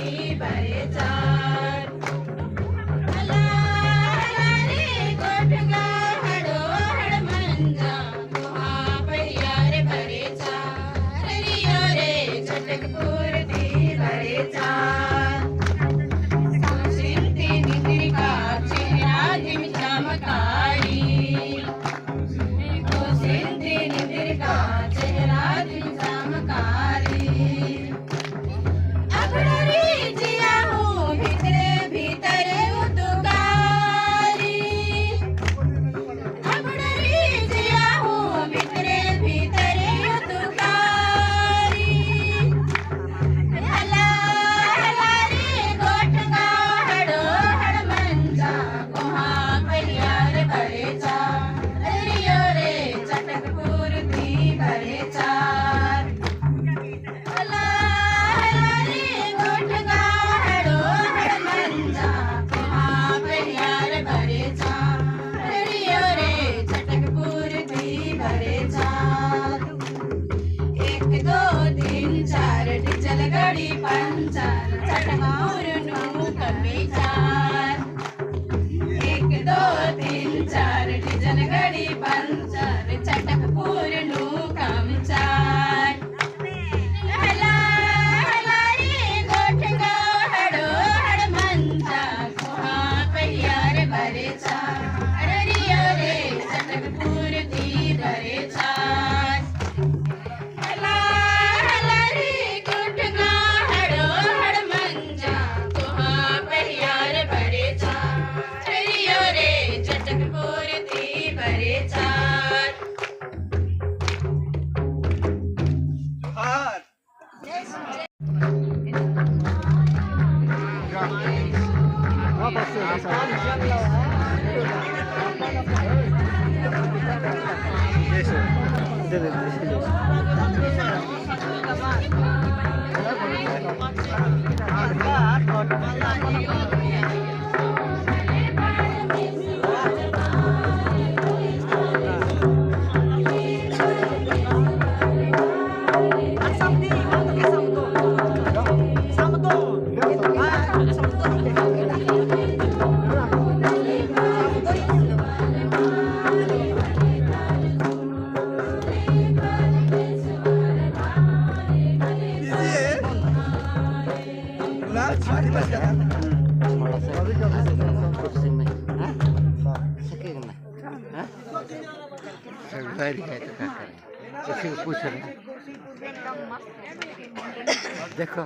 पूर्ती भरे चार हला हला रे गोठगा हडो हड मंजा गुहा परियार भरे चार रियो रे चटक पूर्ती भरे चार सुचिंती निद्रिका चेहरा दिन चमकारी सुचिंती निद्रिका चेहरा दिन चमकारी गड़ी पंचर चटमार नू कमी चार 1 2 3 4 डीजल गड़ी पंचर चटक पूर नू कम चार हला हला रे गोठगा हडो हड मंजा गुहा परियार भरे चार रियो रे चटक पूर्ती भरे चार हला हला रे पूछ रहे देखो